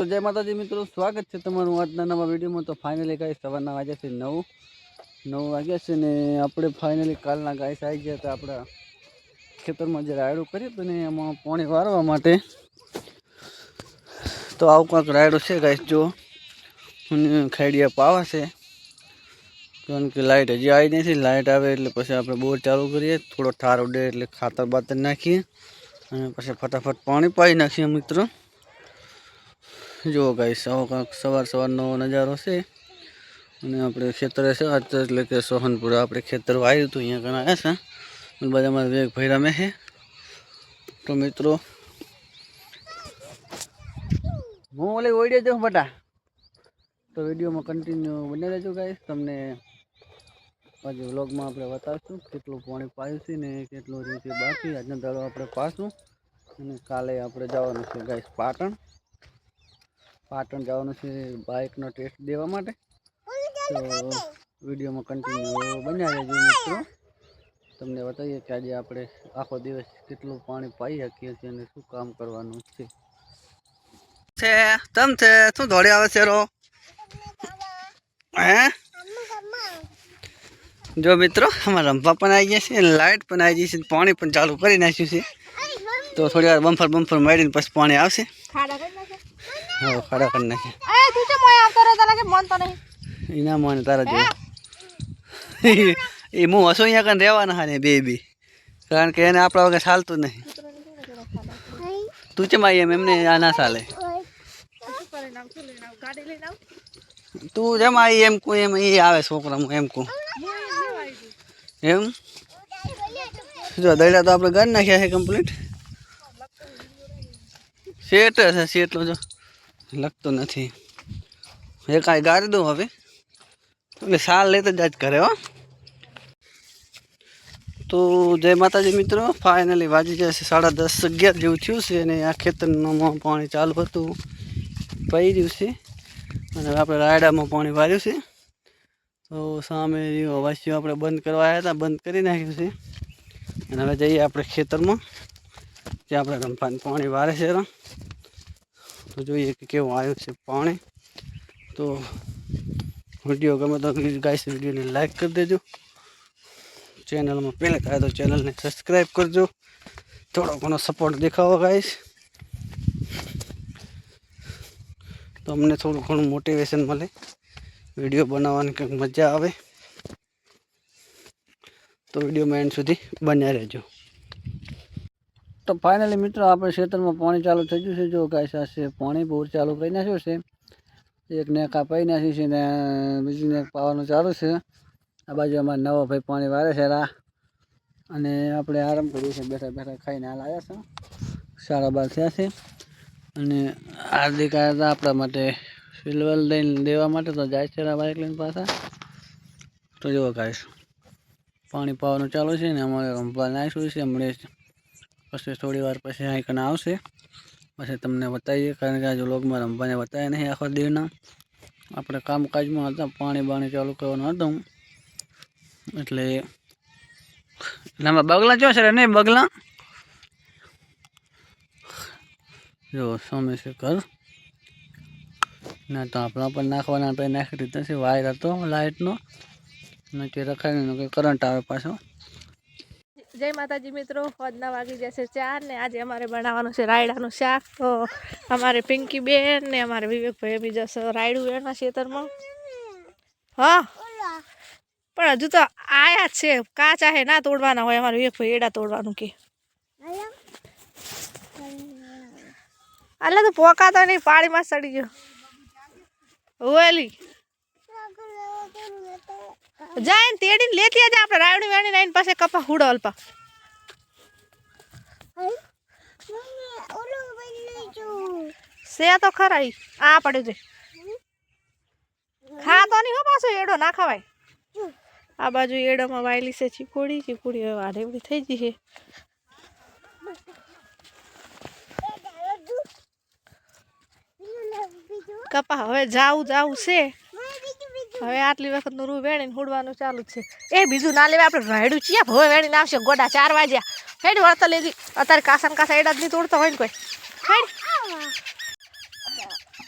तो जय माता जी मित्रों, स्वागत है तमाરું આજના નવા વિડીયોમાં। તો ફાઇનલી ગાઈસ સવારના વાગ્યા છે 9 વાગ્યા છે ને આપણે ફાઇનલી કાલના ગાઈસ આવી ગયા હતા આપણા ખેતરમાં જે રાયડું કર્યું હતું ને એમાં પાણી વારવા માટે। તો આવું કાંક રાયડું છે ગાઈસ, જો ખેડિયા પાવા છે કારણ કે લાઇટ હજી આવી નથી। લાઇટ આવે એટલે પછી આપણે બોર ચાલુ કરીએ, થોડો ઠાર ઉડે એટલે ખાતર બાતર નાખીએ અને પછી ફટાફટ પાણી પાઈ નાખીએ મિત્રો। जो गाइस આવો કાંક સવારનો નજારો છે અને આપણે ખેતરે છે આજ એટલે કે સોહનપુરા આપણે ખેતર વાવ્યું હતું, અહીંયા ઘણા આવ્યા છે બધા અમારા વેગ ભૈરા મેં છે। તો મિત્રો હું ઓલી ઓઈડે જાઉં બટા, તો વિડીયોમાં કન્ટિન્યુ બને રહેજો ગાઈસ। તમને આજે વ્લોગમાં આપણે બતાવશું કેટલું પાણી પાયું છે ને કેટલું રીતે બાકી। આજનો દાડો આપણે પાશું અને કાલે આપણે જવાનું છે ગાઈસ પાટણ જવાનું છે બાઇકનો ટેસ્ટ દેવા માટે। તો વિડીયોમાં કન્ટિન્યુ બન્યા રહેજો મિત્રો। તમને બતાવીએ કે આજે આપણે આખો દિવસ કેટલું પાણી પાઈ શકીએ છીએ અને શું કામ કરવાનું છે। તમ છે શું દોડે આવે છે રો હે? જો મિત્રો અમારા રંભા પણ આવી ગયા છે, લાઇટ પણ આવી ગઈ છે, પાણી પણ ચાલુ કરી નાખ્યું છે। તો થોડી વાર બમ્ફર મારીને પછી પાણી આવશે। હા ખાડા કરી નાખે એના મને તારા જેવા એ હું હસો અહીંયા કને રહેવાના હા ને બે કારણ કે એને આપણા વગર ચાલતું નહીં। તું ચમ આવી એમને આ ના ચાલે, તું જેમ આવી એમ કોઈ એમ એ આવે છોકરા એમ કહું એમ। જો દડા તો આપણે ગણ નાખ્યા છે કમ્પ્લીટ, શેટ છે શેટલો જો લગતો નથી એ કાંઈ ગાળી દઉં હવે એટલે સાલ લેતા જ ઘરે હો। તો જય માતાજી મિત્રો, ફાઇનલી વાજી જશે 10:30-11 જેવું થયું છે અને આ ખેતરમાં પાણી ચાલુ હતું પડી રહ્યું છે અને આપણે રાયડામાં પાણી વાર્યું છે। તો સામે વાસીઓ આપણે બંધ કરવા આવ્યા હતા, બંધ કરી નાખ્યું છે અને હવે જઈએ આપણે ખેતરમાં ત્યાં આપણે રંભાને પાણી વારે છે। તો જોઈએ કે કેવું આવ્યું છે પાણી। તો વિડીયો ગમે તો ગાઈસ વિડીયોને લાઈક કરી દેજો, ચેનલમાં પહેલાં થાય તો ચેનલને સબસ્ક્રાઈબ કરજો, થોડો ઘણો સપોર્ટ દેખાવો ગાઈસ, તો અમને થોડું ઘણું મોટિવેશન મળે, વિડીયો બનાવવાની કંઈક મજા આવે। તો વિડીયોમાં એન્ડ સુધી બન્યા રહેજો। તો ફાઇનલી મિત્રો આપણે ખેતરમાં પાણી ચાલુ થઈ ગયું છે। જો ગાઈસ આ છે પાણી બોર ચાલુ કરી નાખ્યું છે, એક નેકા પાઈ નાખી છે ને બીજી નેક પાવાનું ચાલુ છે। આ બાજુ અમારા નવો ભાઈ પાણી વારે છે અને આપણે આરામ કર્યું છે, બેઠા બેઠા ખાઈને હાલ આવ્યા છે, 12:30 થયા છે અને હાર્દિક આવ્યા હતા આપણા માટે સિલ્વર લઈને દેવા માટે, તો જાય છે બાઇક લઈને પાછા। તો જુઓ ગાઈસ પાણી પાવાનું ચાલુ છે ને અમારે રંભા નાખ્યું છે હમણાં, પછી થોડી વાર પછી આઈકન આવશે પછી તમને બતાવીએ, કારણ કે આજે વ્લોગમાં રંભાને બતાવ્યા નહીં આખો દિવસના, આપણે કામકાજમાં હતા, પાણી બાણી ચાલુ કરવાનું હતું એટલે આમાં બગલા જો છે નહીં બગલા જો સામે છે ઘર ના, તો આપણા પણ નાખવાના તો નાખી દીધા છે, વાયર હતો લાઇટનો નથી રખાય કે કરંટ આવે પાછો। જય માતાજી મિત્રો, આજના વાગી જશે 4 ને આજે અમારે બનાવવાનું છે રાયડાનું શાક। તો અમારે પિંકી બેન ને અમારે વિવેકભાઈ બી જશે રાયડું વેણવા ખેતરમાં। હા પણ હજુ તો આયા જ છે, કાચા હે ના તોડવાના હોય, અમારે વિવેકભાઈ એડા તોડવાનું કે એટલે તો પોકા તો નહીં, પાણીમાં સડી ગયો ઓલી જાય તેડીને લેતી આજે આપણે રાયડું વેણી આવીને પાસે કપા હુડો અલ્પા સે તો ખરા આ પડ્યું છે, ખાતો નહીં હો પાછો એડો ના ખવાય। આ બાજુ એડોમાં વાયલી છે ચીકુડી હવે વાઢેવડી થઈ ગઈ છે। કપા હવે જાવું છે, હવે આટલી વખતનું રૂ વેણીને હુડવાનું ચાલુ છે। એ બીજું ના લેવા આપણે રાયડું ચિયા હવે વેણીને આવશે ગોડા 4 વાગ્યા હેડ વળતા લેજી, અત્યારે કાસા એડા જ નહીં તોડતા હોય ને કોઈ હેડ।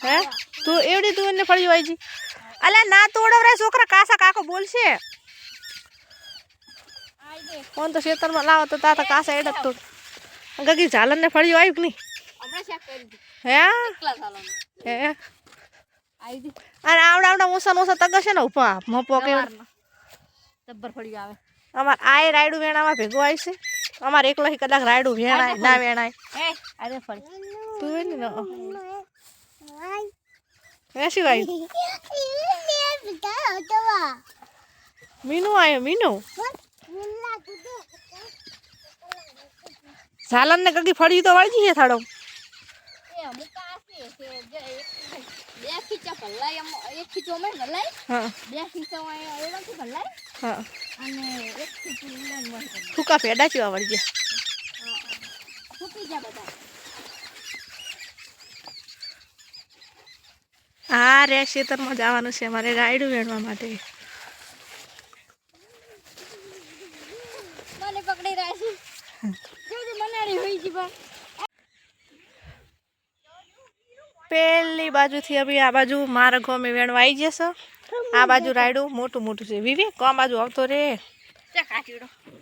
હે તું એવડી તું એને ફળ્યું આવી જી અલ્યા ના તોડવરાય છોકરા કાસા કાકો બોલશે ફોન તો ખેતરમાં લાવો તો તા કાસા એડ તો ગગી ઝાલન ને ફળ્યું આવ્યું કે નહીં હે હે અને આવડા ઓછા તગશે ને ઉપા મપો કે અમાર આય રાયડું વેણામાં ભેગો આવી છે અમારે એકલો કદાચ રાયડું વેણાય ના વેણાય તું ને શું આવ્યું મીનું આવ્યો મીનું ઝાલન ને કગી ફળ્યું તો વળગી છે થાળો ફૂકા પેડા ચેવા વળી ગયા હા રે ખેતરમાં જવાનું છે અમારે રાયડું વેણવા માટે પેલી બાજુથી અભી આ બાજુ મારા ગોમે વેણવા આવી જશે આ બાજુ રાયડું મોટું મોટું છે વિવેક કોમ બાજુ આવતો રે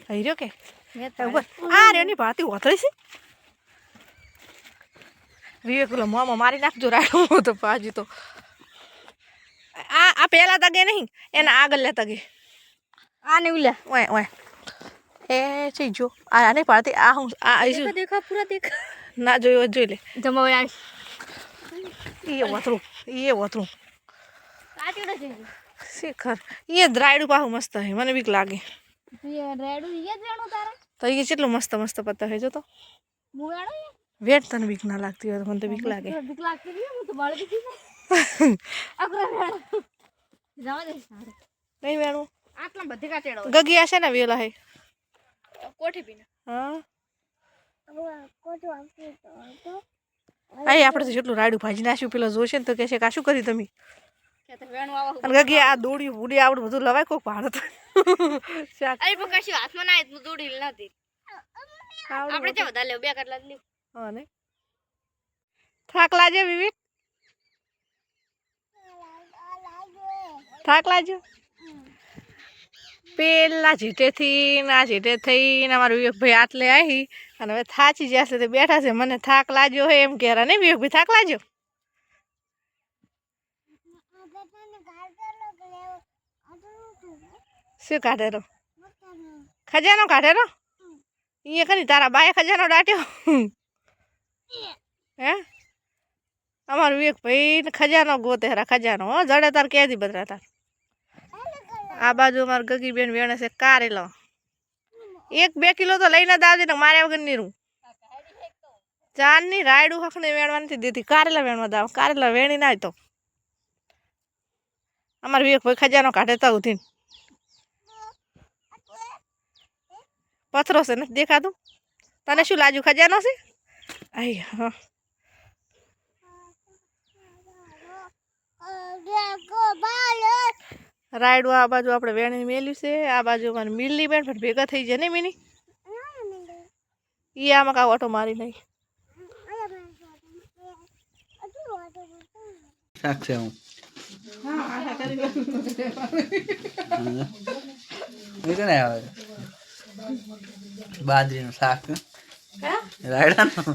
હઈ રહ્યો કે આ રે ની ભાતી ઓથળી છે વિવેક પેલો મોમો મારી નાખજો રાયડું તો બાજુ તો આ પેલા તગે નહીં એના આગળ લે તગે આ ને ઉલે ઓય ઓય એ છે જો આ નહીં પાડતી આ હું આ આઈશું દેખા પૂરા દેખા ના જોયો જોઈ લે જમાવે આવી એ વતરું કાટીડો છે શિખર એ રાયડું પાહું મસ્ત હે મને બીક લાગે એ રાયડું એ જ વેણો તારે તો એ કેટલું મસ્ત મસ્ત પત્તા હે જો તો હું વેણો વેટ તને બીક ના લાગતી હોય મને તો બીક લાગે બીક લાગતી નહીં હું તો બાળી દીધી અગરા વેણો જવા દે નહીં વેણું આટલા બધે કાટેડો ગગી આશે ને વેલા હે કોઠી પીને હા કોઠો આવતી તો આઈ આપણે તો જેટલું રાયડું ભાજી નાખ્યું પેલા જોશે ને તો કહેશે કે આ શું કર્યું તમે અને ગગી આ દોડી બુડી આવડું બધું લવાય કોક ભારત આઈ પણ કશું હાથમાં ના હું દોડી નથી આપણે ચા વધારે લેવ બે કટલા લેવ હા ને થાક લાગે વિવેક થાક લાગ્યો પેલા જેટેથી ના જેટે થઈને અમારું વિવેકભાઈ આટલે આવી અને હવે થાચી જશે તો બેઠા છે મને થાક લાગ્યો હે એમ કહેરા નહીં વિવેકભાઈ થાક લાગ્યો શું કાઢેલો ખજાનો કાઢેલો એ ખરી તારા બાએ ખજાનો દાટ્યો હે અમારું વિવેકભાઈ ખજાનો ગોતેરા ખજાનો હો જડે તાર કેદી બદરા તાર આ બાજુ અમારે ગગી બેન વેણે છે કારેલો 1-2 કિલો તો લઈને જ આવજે ને મારે વગર નીરું ચાંદની રાયડું હકને વેણવા નથી દેતી કારેલા વેણવા દાવ કારેલા વેણી ના તો અમારે વિવેકભાઈ ખજાનો કાઢે તો ઉઠીને પથરો છે નથી દેખાતું તને શું લાગ્યું ખજાનો છે આઈ હા રાયડું આ બાજુ આપણે વેણી મેલ્યું છે આ બાજુ અમારે મિલ્લી બેન પણ ભેગા થઈ જાય ને મીની એ આમાં કાંઈ ઓટો મારી નહીં શાક છે હું આવે બાજરીનું શાક રાયડાનું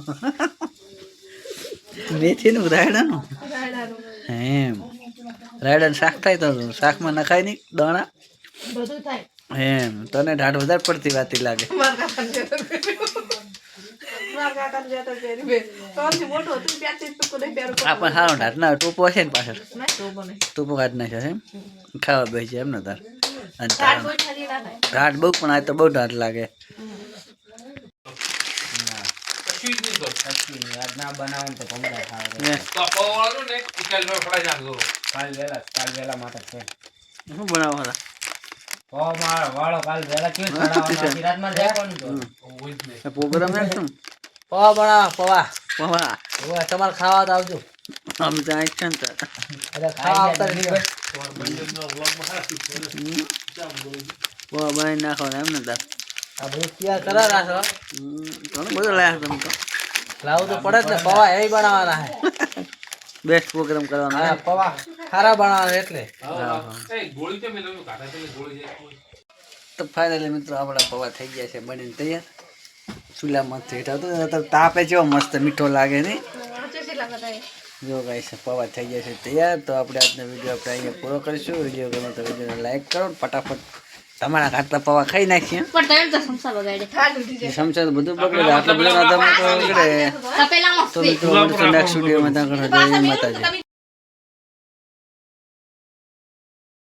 મેથીનું રાયડાનું એમ રાયડાનું શાક થાય તો શાકમાં નખાય નહીં દાણા બધું થાય એમ તને ઢાઢ વધારે પડતી વાતી લાગે આપણે સારો ઢાટ ના ટોપો હશે ને પાછળ ટોપો કાઢ નાખ્યો એમ ખાવા બેસી જાય એમ ને તાર ઢાટ બહુ પણ આ તો બહુ ઢાટ લાગે શું બનાવવાના પ્રોગ્રામ શું પૌવા બનાવો પૌવા તમારે ખાવા તો આવજો અમે તો અહીં છે ને ખાવા આવતા પૌવા બનાવી નાખવાના એમ ને તાર આ બધું તૈયાર કરા રાખો ઘણું બધું લાયા તમે તો લાવવું તો પડે જ ને પૌવા એ બનાવવાના હે બેસ્ટ પ્રોગ્રામ કરવાનો હા પવા સારા બનાવવાના એટલે તો ફાઇનલી મિત્રો આપણા પૌવા થઈ ગયા છે બનીને તૈયાર ચૂલામાં હેઠા હતો તાપે જેવો મસ્ત મીઠો લાગે નહીં જો ગાઈસ પૌવા થઈ ગયા છે તૈયાર તો આપણે આજનો વિડીયો આપણે અહીંયા પૂરો કરીશું વિડીયો ગમે તો વિડીયોને લાઈક કરો ફટાફટ તમારા ખાતલા પૌવા ખાઈ નાખીએ સમસા તો બધું પકડે આટલા બધા તો બગડે તો મિત્રો નેક્સ્ટ વિડીયોમાં ત્યાં જય માતાજી